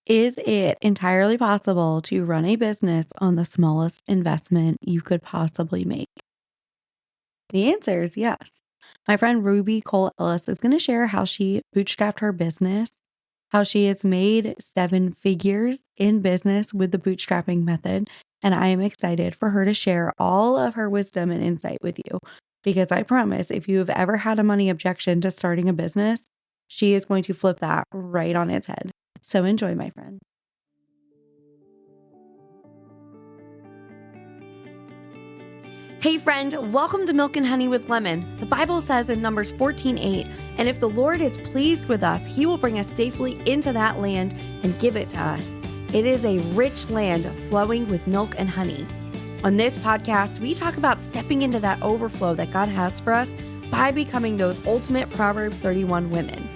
Is it entirely possible to run a business on the smallest investment you could possibly make? The answer is yes. My friend Ruby Cole Ellis is going to share how she bootstrapped her business, how she has made 7 figures in business with the bootstrapping method. And I am excited for her to share all of her wisdom and insight with you because I promise if you have ever had a money objection to starting a business, she is going to flip that right on its head. So enjoy, my friend. Hey friend, welcome to Milk and Honey with Lemon. The Bible says in Numbers 14:8, and if the Lord is pleased with us, he will bring us safely into that land and give it to us. It is a rich land flowing with milk and honey. On this podcast, we talk about stepping into that overflow that God has for us by becoming those ultimate Proverbs 31 women.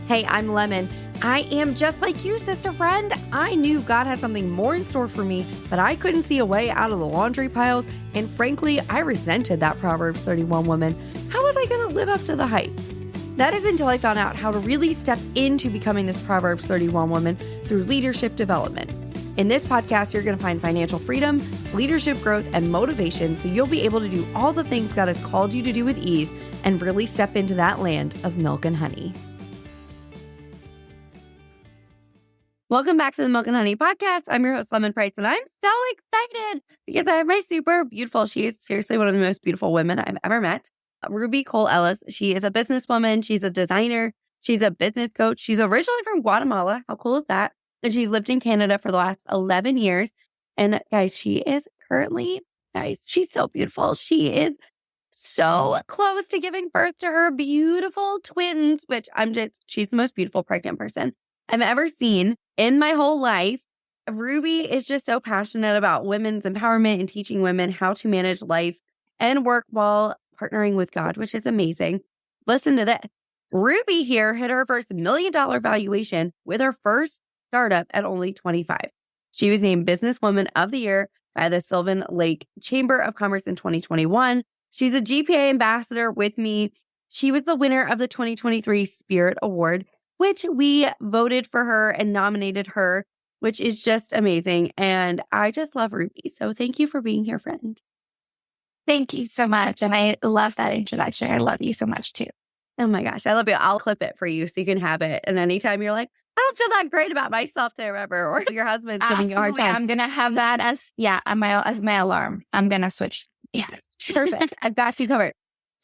Hey, I'm Lemon. I am just like you, sister friend. I knew God had something more in store for me, but I couldn't see a way out of the laundry piles. And frankly, I resented that Proverbs 31 woman. How was I going to live up to the hype? That is until I found out how to really step into becoming this Proverbs 31 woman through leadership development. In this podcast, you're going to find financial freedom, leadership growth, and motivation so you'll be able to do all the things God has called you to do with ease and really step into that land of milk and honey. Welcome back to the Milk and Honey podcast. I'm your host, Lemon Price, and I'm so excited because I have my super beautiful, she is seriously one of the most beautiful women I've ever met, Ruby Cole Ellis. She is a businesswoman. She's a designer. She's a business coach. She's originally from Guatemala. How cool is that? And she's lived in Canada for the last 11 years. And guys, she's so beautiful. She is so close to giving birth to her beautiful twins, she's the most beautiful pregnant person I've ever seen in my whole life. Ruby is just so passionate about women's empowerment and teaching women how to manage life and work while partnering with God, which is amazing. Listen to this. Ruby here hit her first $1 million valuation with her first startup at only 25. She was named Businesswoman of the Year by the Sylvan Lake Chamber of Commerce in 2021. She's a GPA ambassador with me. She was the winner of the 2023 Spirit Award, which we voted for her and nominated her, which is just amazing. And I just love Ruby. So thank you for being here, friend. Thank you so much. And I love that introduction. I love you so much too. Oh my gosh, I love you. I'll clip it for you so you can have it. And anytime you're like, I don't feel that great about myself today, or your husband's giving you a hard time. I'm going to have that as my alarm. I'm going to switch. Yeah, perfect. I've got you covered.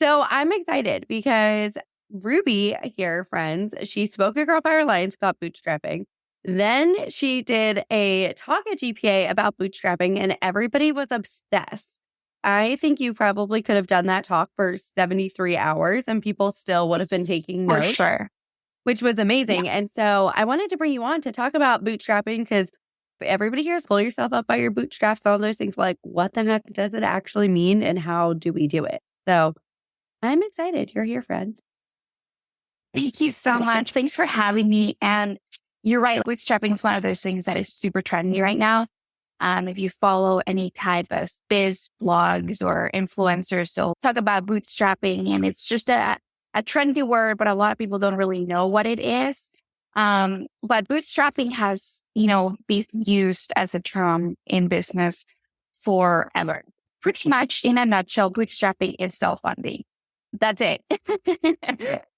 So I'm excited because Ruby here, friends, she spoke at Girl Power Alliance about bootstrapping. Then she did a talk at GPA about bootstrapping and everybody was obsessed. I think you probably could have done that talk for 73 hours and people still would have been taking notes. For sure. Which was amazing. Yeah. And so I wanted to bring you on to talk about bootstrapping because everybody here is pull yourself up by your bootstraps, all those things. Like, what the heck does it actually mean and how do we do it? So I'm excited. You're here, friend. Thank you so much. Thanks for having me. And you're right. Bootstrapping is one of those things that is super trendy right now. If you follow any type of biz blogs or influencers, they'll talk about bootstrapping and it's just a trendy word, but a lot of people don't really know what it is. But bootstrapping has, been used as a term in business forever. Pretty much in a nutshell, bootstrapping is self-funding. That's it.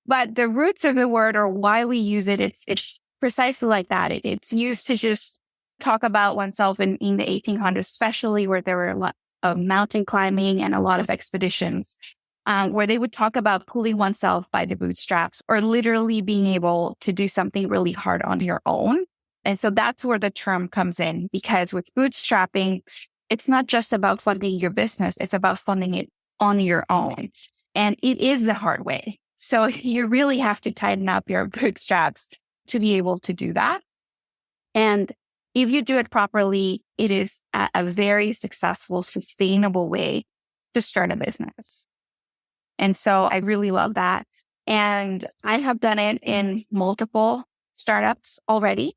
But the roots of the word or why we use it, it's precisely like that. It's used to just talk about oneself in the 1800s, especially where there were a lot of mountain climbing and a lot of expeditions, where they would talk about pulling oneself by the bootstraps or literally being able to do something really hard on your own. And so that's where the term comes in, because with bootstrapping, it's not just about funding your business, it's about funding it on your own. And it is the hard way. So you really have to tighten up your bootstraps to be able to do that. And if you do it properly, it is a very successful, sustainable way to start a business. And so I really love that. And I have done it in multiple startups already.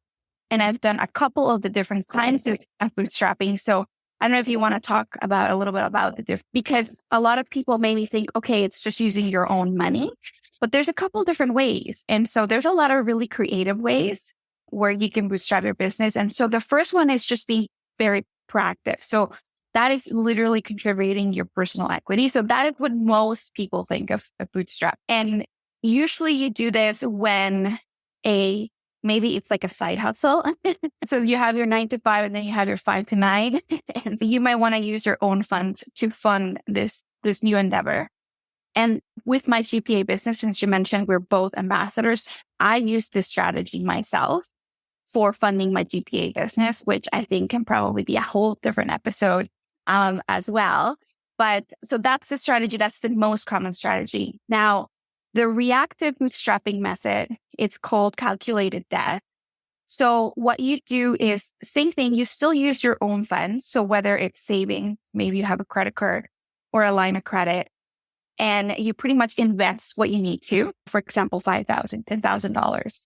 And I've done a couple of the different kinds of bootstrapping. So I don't know if you want to talk about a little bit about the difference, because a lot of people maybe think, okay, it's just using your own money, but there's a couple different ways. And so there's a lot of really creative ways where you can bootstrap your business. And so the first one is just being very proactive. So that is literally contributing your personal equity. So that is what most people think of a bootstrap. And usually you do this when maybe it's like a side hustle. So you have your 9 to 5 and then you have your 5 to 9. And so you might want to use your own funds to fund this new endeavor. And with my GPA business, since you mentioned we're both ambassadors, I use this strategy myself for funding my GPA business, which I think can probably be a whole different episode as well. But so that's the strategy. That's the most common strategy. Now, the reactive bootstrapping method, it's called calculated debt. So what you do is same thing. You still use your own funds. So whether it's savings, maybe you have a credit card or a line of credit, and you pretty much invest what you need to, for example, $5,000, $10,000.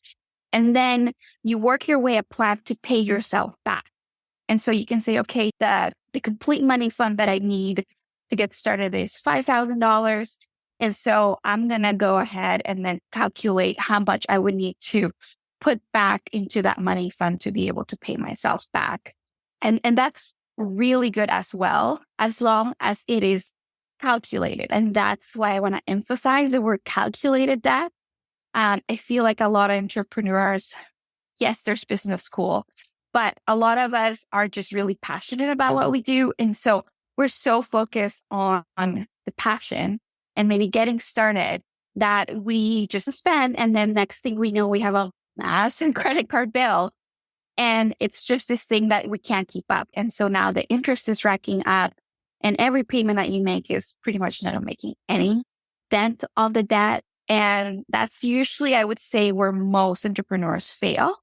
And then you work your way a plan to pay yourself back. And so you can say, okay, the complete money fund that I need to get started is $5,000. And so I'm going to go ahead and then calculate how much I would need to put back into that money fund to be able to pay myself back. And that's really good as well, as long as it is calculated. And that's why I want to emphasize the word calculated debt. I feel like a lot of entrepreneurs, yes, there's business school, but a lot of us are just really passionate about what we do. And so we're so focused on the passion and maybe getting started that we just spend. And then next thing we know, we have a massive credit card bill. And it's just this thing that we can't keep up. And so now the interest is racking up. And every payment that you make is pretty much not making any dent on the debt. And that's usually, I would say, where most entrepreneurs fail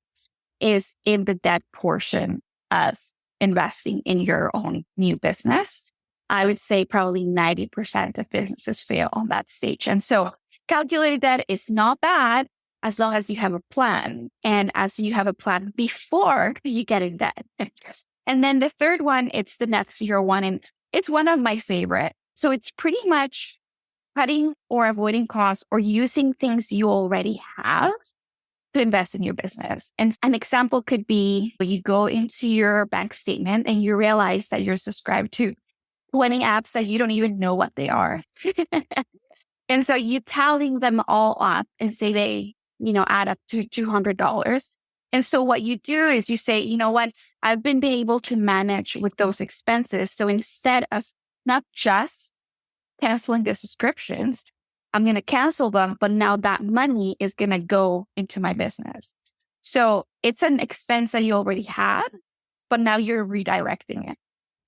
is in the debt portion of investing in your own new business. I would say probably 90% of businesses fail on that stage. And so calculated debt is not bad as long as you have a plan. And as you have a plan before you get in debt. And then the third one, it's the net zero one. And it's one of my favorite. So it's pretty much cutting or avoiding costs or using things you already have to invest in your business. And an example could be you go into your bank statement and you realize that you're subscribed to 20 apps that you don't even know what they are. And so you tallying them all up and say they, add up to $200. And so what you do is you say, you know what, I've been able to manage with those expenses. So instead of not just canceling the subscriptions, I'm going to cancel them, but now that money is going to go into my business. So it's an expense that you already had, but now you're redirecting it.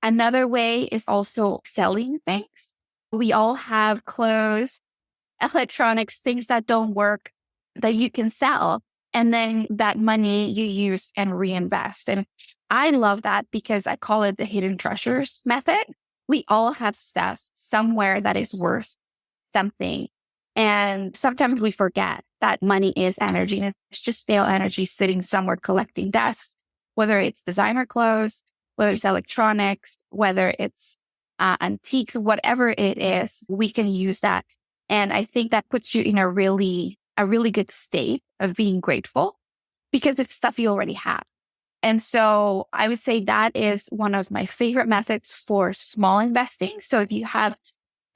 Another way is also selling things. We all have clothes, electronics, things that don't work that you can sell. And then that money you use and reinvest. And I love that because I call it the hidden treasures method. We all have stuff somewhere that is worth something. And sometimes we forget that money is energy. And it's just stale energy sitting somewhere collecting dust, whether it's designer clothes, whether it's electronics, whether it's antiques, whatever it is, we can use that. And I think that puts you in a really good state of being grateful because it's stuff you already have. And so I would say that is one of my favorite methods for small investing. So if you have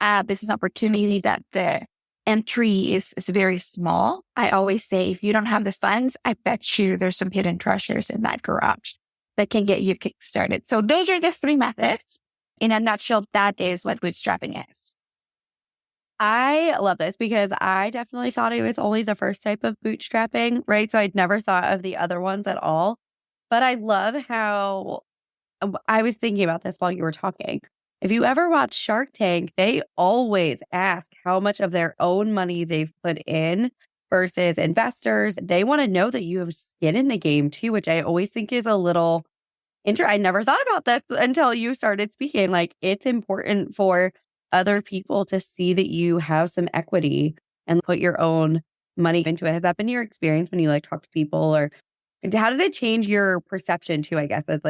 a business opportunity that the entry is very small, I always say, if you don't have the funds, I bet you there's some hidden treasures in that garage that can get you kickstarted. So those are the 3 methods. In a nutshell, that is what bootstrapping is. I love this because I definitely thought it was only the first type of bootstrapping, right? So I'd never thought of the other ones at all. But I love how I was thinking about this while you were talking. If you ever watch Shark Tank, they always ask how much of their own money they've put in versus investors. They want to know that you have skin in the game too, which I always think is a little interesting. I never thought about this until you started speaking. Like, it's important for other people to see that you have some equity and put your own money into it. Has that been your experience when you talk to people, or how does it change your perception too? I guess it's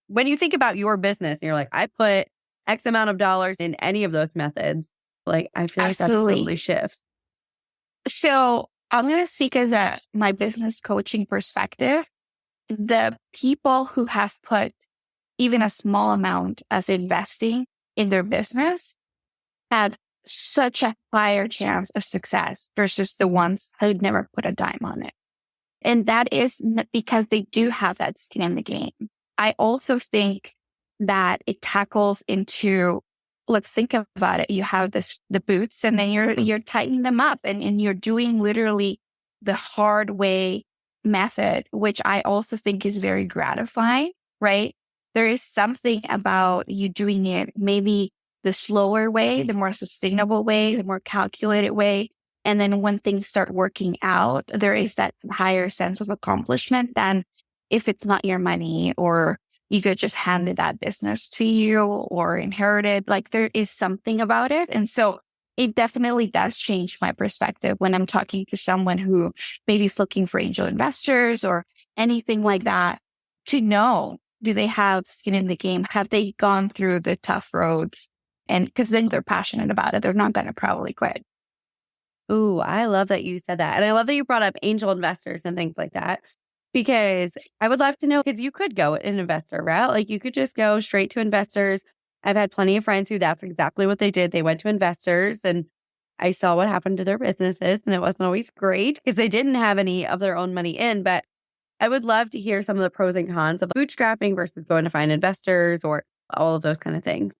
when you think about your business and you're like, I put X amount of dollars in any of those methods. I feel like that totally shifts. So I'm going to speak as my business coaching perspective. the people who have put even a small amount as investing in their business have such a higher chance of success versus the ones who never put a dime on it. And that is because they do have that skin in the game. I also think that it tackles into, let's think about it. You have the boots, and then you're tightening them up, and you're doing literally the hard way method, which I also think is very gratifying, right? There is something about you doing it maybe the slower way, the more sustainable way, the more calculated way. And then when things start working out, there is that higher sense of accomplishment than if it's not your money, or you could just handed that business to you or inherited. Like, there is something about it. And so it definitely does change my perspective when I'm talking to someone who maybe is looking for angel investors or anything like that, to know, do they have skin in the game? Have they gone through the tough roads? And because then they're passionate about it, they're not going to probably quit. Ooh, I love that you said that. And I love that you brought up angel investors and things like that, because I would love to know, because you could go an investor route. Like, you could just go straight to investors. I've had plenty of friends who that's exactly what they did. They went to investors, and I saw what happened to their businesses, and it wasn't always great because they didn't have any of their own money in. But I would love to hear some of the pros and cons of bootstrapping versus going to find investors, or all of those kind of things.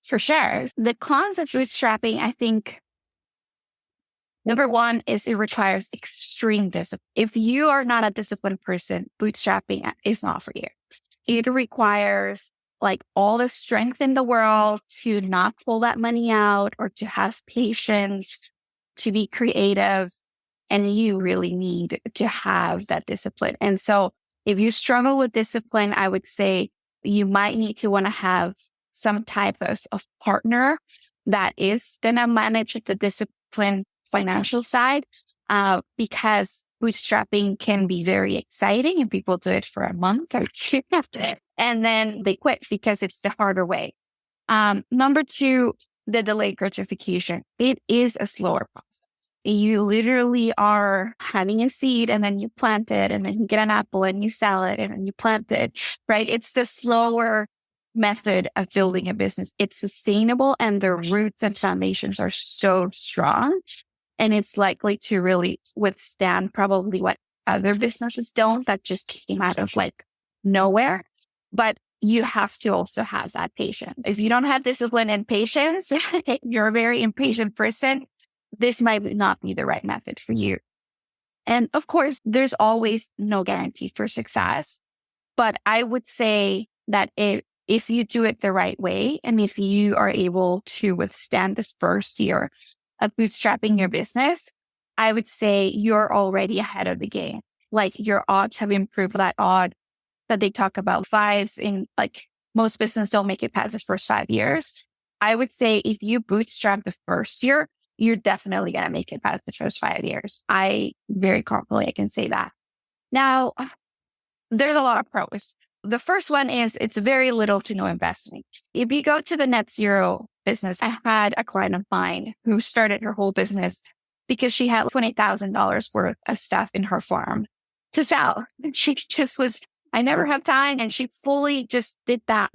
For sure. The cons of bootstrapping, I think, number one is it requires extreme discipline. If you are not a disciplined person, bootstrapping is not for you. It requires like all the strength in the world to not pull that money out, or to have patience, to be creative. And you really need to have that discipline. And so if you struggle with discipline, I would say you might need to want to have some type of partner that is going to manage the discipline financial side, because bootstrapping can be very exciting and people do it for a month or two and then they quit because it's the harder way. Number two, the delayed gratification. It is a slower process. You literally are having a seed, and then you plant it, and then you get an apple and you sell it, and then you plant it, right? It's the slower method of building a business. It's sustainable, and the roots and foundations are so strong, and it's likely to really withstand probably what other businesses don't, that just came out of like nowhere. But you have to also have that patience. If you don't have discipline and patience, you're a very impatient person, this might not be the right method for you. And of course, there's always no guarantee for success. But I would say that if you do it the right way, and if you are able to withstand this first year of bootstrapping your business, I would say you're already ahead of the game. Like, your odds have improved. That odd that they talk about, fives, in like most businesses don't make it past the first 5 years. I would say if you bootstrap the first year, you're definitely going to make it past the first 5 years. I very confidently can say that. Now, there's a lot of pros. The first one is it's very little to no investing. If you go to the net zero business, I had a client of mine who started her whole business because she had $20,000 worth of stuff in her farm to sell. And she just was, I never have time. And she fully just did that.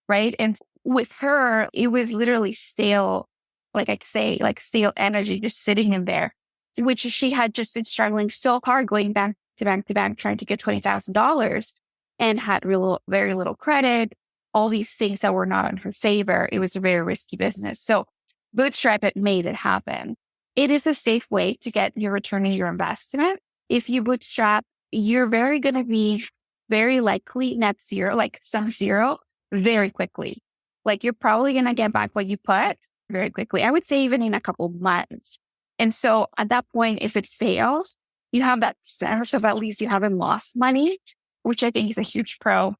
Right. And with her, it was literally stale, like I say, like stale energy just sitting in there, which she had just been struggling so hard going back to bank to bank, trying to get $20,000, and had very little credit, all these things that were not in her favor. It was a very risky business. So Bootstrap it made it happen. It is a safe way to get your return on your investment. If you bootstrap, you're going to be very likely net zero, like sum zero, very quickly. Like, you're probably going to get back what you put very quickly. I would say even in a couple of months. And so at that point, if it fails, you have that sense of at least you haven't lost money, which I think is a huge pro.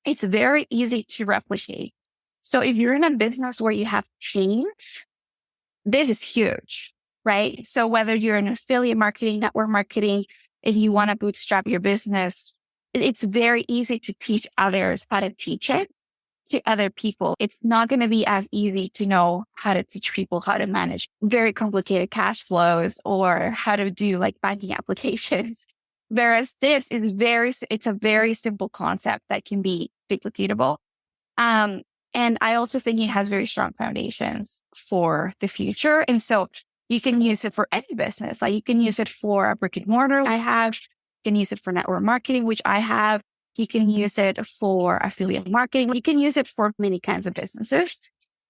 It's very easy to replicate. So if you're in a business where you have change, this is huge, right? So whether you're in affiliate marketing, network marketing, if you want to bootstrap your business, it's very easy to teach others how to teach it to other people. It's not going to be as easy to know how to teach people how to manage very complicated cash flows or how to do like banking applications. Whereas it's a very simple concept that can be duplicatable. And I also think it has very strong foundations for the future. And so you can use it for any business. Like you can use it for a brick and mortar. You can use it for network marketing, which I have. You can use it for affiliate marketing. You can use it for many kinds of businesses.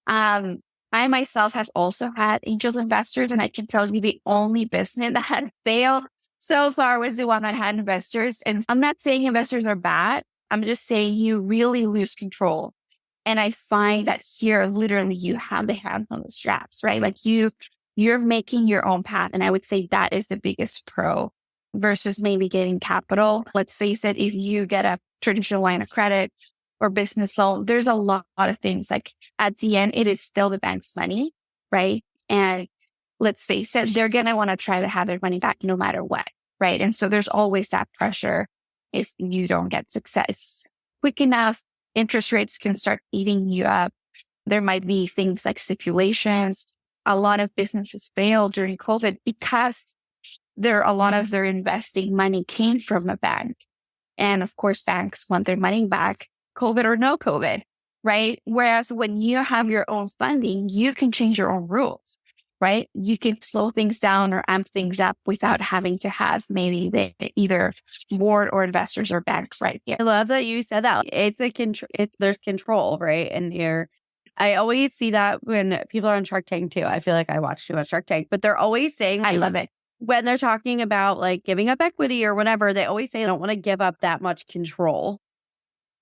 I myself have also had angel investors, and I can tell you the only business that had failed so far was the one that had investors. And I'm not saying investors are bad. I'm just saying you really lose control. And I find that here, literally, you have the hand on the straps, right? Like you're making your own path. And I would say that is the biggest pro versus maybe getting capital. Let's face it, if you get a traditional line of credit or business loan, there's a lot of things. Like at the end, it is still the bank's money, right? And let's face it, they're going to want to try to have their money back no matter what, right? And so there's always that pressure if you don't get success quick enough. Interest rates can start eating you up. There might be things like stipulations. A lot of businesses failed during COVID because a lot of their investing money came from a bank. And of course, banks want their money back, COVID or no COVID, right? Whereas when you have your own funding, you can change your own rules, right? You can slow things down or amp things up without having to have maybe either board or investors or banks right here. I love that you said that. There's control, right? And I always see that when people are on Shark Tank too. I feel like I watch too much Shark Tank, but they're always saying, I love it. When they're talking about like giving up equity or whatever, they always say they don't want to give up that much control,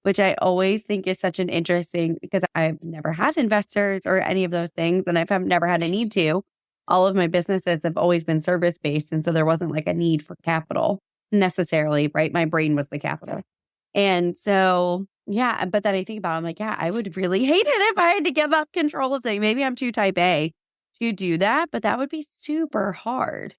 which I always think is such an interesting, because I've never had investors or any of those things, and I've never had a need to. All of my businesses have always been service-based, and so there wasn't like a need for capital necessarily, right? My brain was the capital. And so, yeah, but then I think about it, I'm like, yeah, I would really hate it if I had to give up control of things. Maybe I'm too type A to do that, but that would be super hard.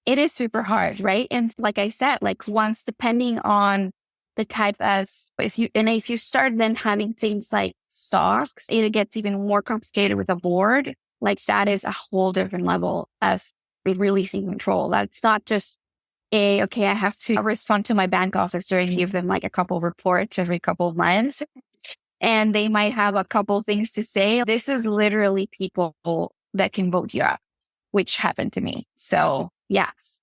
It is super hard, right? And like I said, like once depending on the type of, if you start then having things like stocks, it gets even more complicated with a board. Like that is a whole different level of releasing control. That's not just okay, I have to respond to my bank officer and give them like a couple reports every couple of months. And they might have a couple things to say. This is literally people that can vote you up, which happened to me. So yes.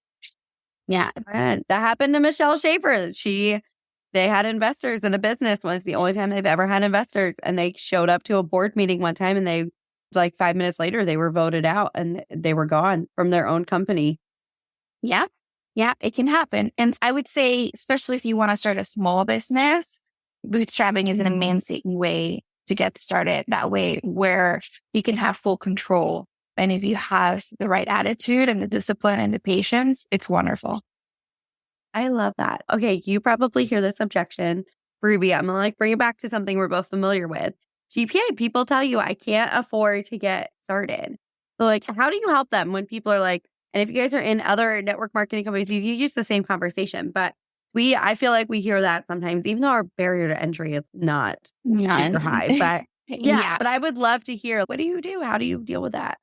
Yeah. That happened to Michelle Schaefer. They had investors in a business once, the only time they've ever had investors. And they showed up to a board meeting one time, and they, like 5 minutes later, they were voted out and they were gone from their own company. Yeah. Yeah, it can happen. And I would say, especially if you want to start a small business, bootstrapping is an amazing way to get started that way, where you can have full control. And if you have the right attitude and the discipline and the patience, it's wonderful. I love that. Okay, you probably hear this objection, Ruby. I'm going to bring it back to something we're both familiar with. GPA, people tell you I can't afford to get started. So how do you help them when people are like, and if you guys are in other network marketing companies, you use the same conversation, but I feel like we hear that sometimes, even though our barrier to entry is not super high, but yeah, but I would love to hear, what do you do? How do you deal with that?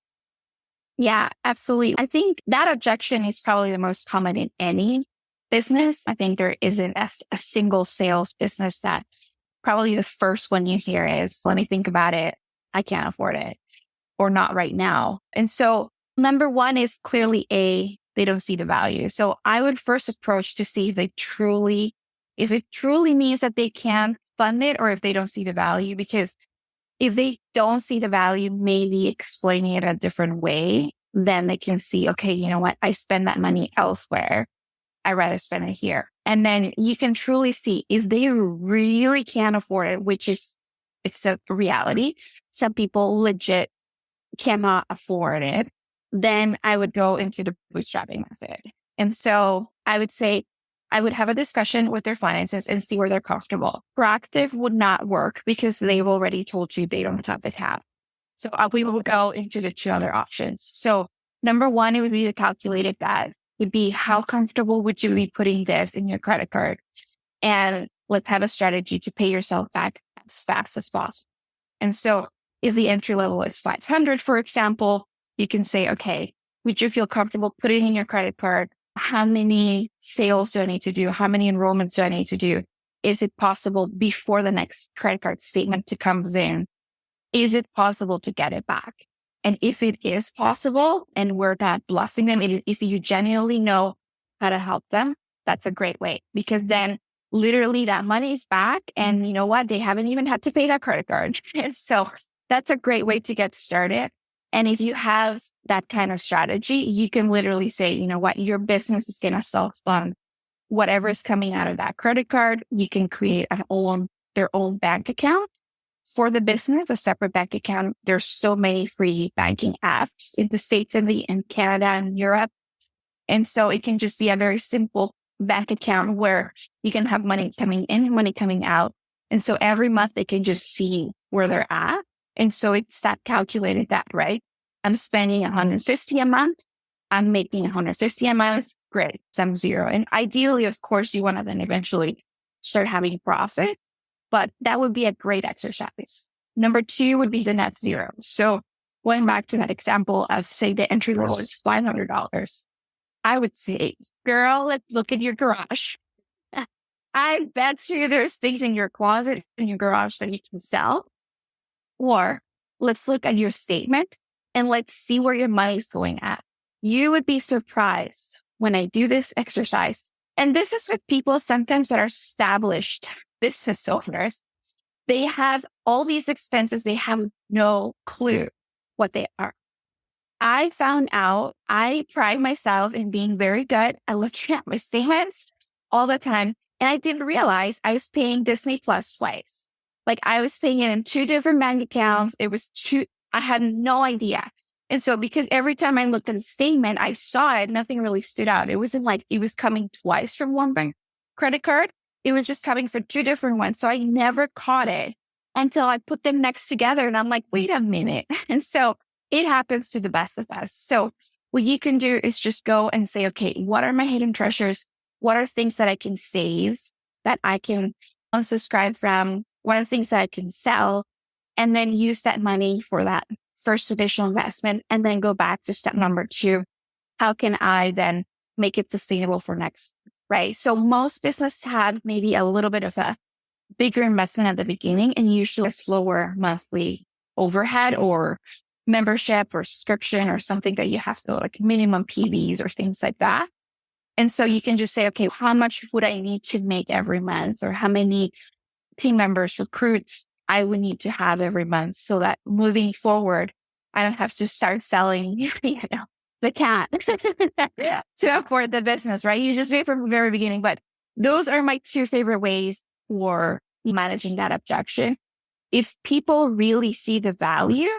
Yeah, absolutely. I think that objection is probably the most common in any business. I think there isn't a single sales business that probably the first one you hear is, let me think about it. I can't afford it, or not right now. And so number one is clearly they don't see the value. So I would first approach to see if it truly means that they can fund it, or if they don't see the value. Because if they don't see the value, maybe explaining it a different way, then they can see, okay, you know what? I spend that money elsewhere. I'd rather spend it here. And then you can truly see if they really can't afford it, it's a reality. Some people legit cannot afford it. Then I would go into the bootstrapping method. And so I would say I would have a discussion with their finances and see where they're comfortable. Proactive would not work because they've already told you they don't have the cap. So we will go into the two other options. So number one, it would be the calculated that would be, how comfortable would you be putting this in your credit card? And let's have a strategy to pay yourself back as fast as possible. And so if the entry level is 500, for example, you can say, okay, would you feel comfortable putting in your credit card how many sales do I need to do? How many enrollments do I need to do? Is it possible before the next credit card statement to comes in? Is it possible to get it back? And if it is possible and we're not bluffing them, if you genuinely know how to help them, that's a great way, because then literally that money is back and you know what? They haven't even had to pay that credit card. And so that's a great way to get started. And if you have that kind of strategy, you can literally say, you know what? Your business is going to self-fund whatever is coming out of that credit card. You can create their own bank account for the business, a separate bank account. There's so many free banking apps in the States and in Canada and Europe. And so it can just be a very simple bank account where you can have money coming in, money coming out. And so every month they can just see where they're at. And so it's that calculated that, right? I'm spending 150 a month. I'm making 150 a month. Great. So I'm zero. And ideally, of course, you want to then eventually start having profit, but that would be a great exercise. Number 2 would be the net zero. So going back to that example of, say, the entry level is $500. I would say, girl, let's look at your garage. I bet you there's things in your closet, in your garage that you can sell. Or let's look at your statement and let's see where your money's going at. You would be surprised when I do this exercise. And this is with people sometimes that are established business owners. They have all these expenses. They have no clue what they are. I found out I pride myself in being very good at looking at my statements all the time. And I didn't realize I was paying Disney Plus twice. Like I was paying it in 2 different bank accounts. I had no idea. And so because every time I looked at the statement, I saw it, nothing really stood out. It wasn't like it was coming twice from one bank credit card. It was just coming from 2 different ones. So I never caught it until I put them next together. And I'm like, wait a minute. And so it happens to the best of us. So what you can do is just go and say, okay, what are my hidden treasures? What are things that I can save, that I can unsubscribe from? What are things that I can sell? And then use that money for that first additional investment. And then go back to step number 2. How can I then make it sustainable for next, right? So most businesses have maybe a little bit of a bigger investment at the beginning and usually a slower monthly overhead or membership or subscription or something that you have to like minimum PVs or things like that. And so you can just say, okay, how much would I need to make every month, or how many team members, recruits I would need to have every month, so that moving forward, I don't have to start selling, the cat to afford the business, right? You just do it from the very beginning. But those are my 2 favorite ways for managing that objection. If people really see the value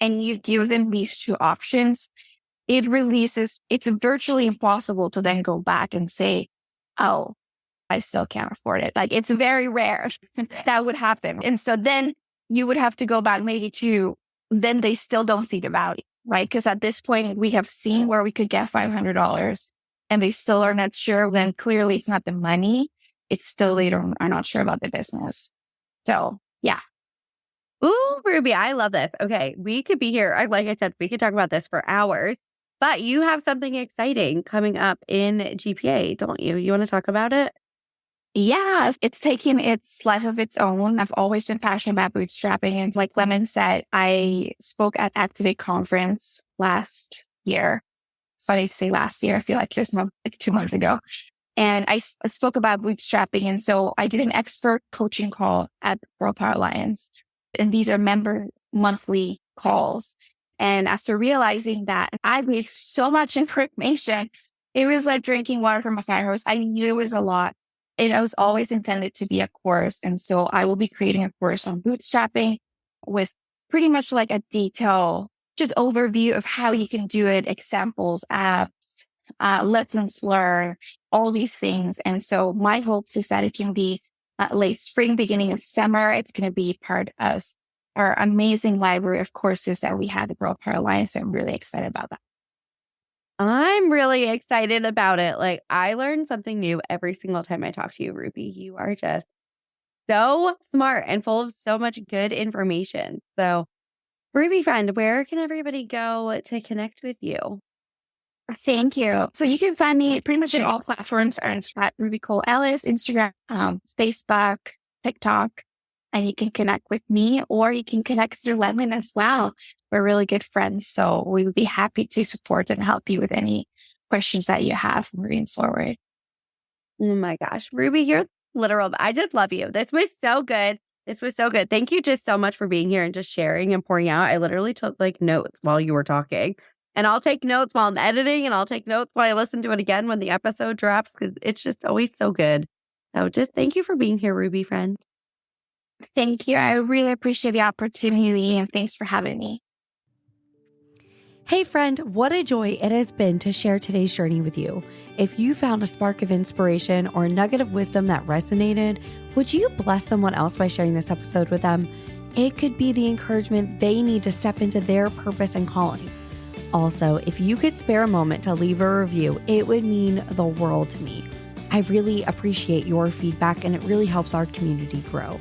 and you give them these 2 options, it's virtually impossible to then go back and say, oh, I still can't afford it. Like it's very rare that would happen. And so then you would have to go back maybe then they still don't see the value, right? Because at this point we have seen where we could get $500 and they still are not sure. Then clearly it's not the money. It's still they are not sure about the business. So yeah. Ooh, Ruby, I love this. Okay, we could be here. Like I said, we could talk about this for hours, but you have something exciting coming up in GPA, don't you? You want to talk about it? Yeah, it's taking its life of its own. I've always been passionate about bootstrapping. And like Lemon said, I spoke at Activate conference last year. Funny to say last year. I feel like it was like 2 months ago. And I spoke about bootstrapping. And so I did an expert coaching call at World Power Alliance. And these are member monthly calls. And after realizing that I gave so much information, it was like drinking water from a fire hose. I knew it was a lot. It was always intended to be a course. And so I will be creating a course on bootstrapping with pretty much like a detailed, just overview of how you can do it, examples, apps, lessons learned, all these things. And so my hope is that it can be late spring, beginning of summer. It's going to be part of our amazing library of courses that we have at World Power Alliance. So I'm really excited about that. I'm really excited about it. Like I learn something new every single time I talk to you, Ruby. You are just so smart and full of so much good information. So Ruby friend, where can everybody go to connect with you? Thank you. So you can find me pretty much in all platforms at Ruby Cole Ellis, Instagram, Facebook, TikTok, and you can connect with me or you can connect through Lemon as well. We're really good friends. So we would be happy to support and help you with any questions that you have moving forward. Oh my gosh. Ruby, you're literal. I just love you. This was so good. This was so good. Thank you just so much for being here and just sharing and pouring out. I literally took like notes while you were talking. And I'll take notes while I'm editing, and I'll take notes while I listen to it again when the episode drops, because it's just always so good. So just thank you for being here, Ruby friend. Thank you. I really appreciate the opportunity, and thanks for having me. Hey friend, what a joy it has been to share today's journey with you. If you found a spark of inspiration or a nugget of wisdom that resonated, would you bless someone else by sharing this episode with them? It could be the encouragement they need to step into their purpose and calling. Also, if you could spare a moment to leave a review, it would mean the world to me. I really appreciate your feedback, and it really helps our community grow.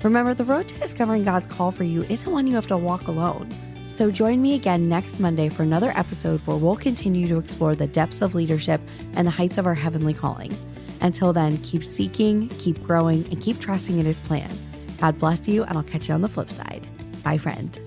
Remember, the road to discovering God's call for you isn't one you have to walk alone. So join me again next Monday for another episode where we'll continue to explore the depths of leadership and the heights of our heavenly calling. Until then, keep seeking, keep growing, and keep trusting in His plan. God bless you, and I'll catch you on the flip side. Bye, friend.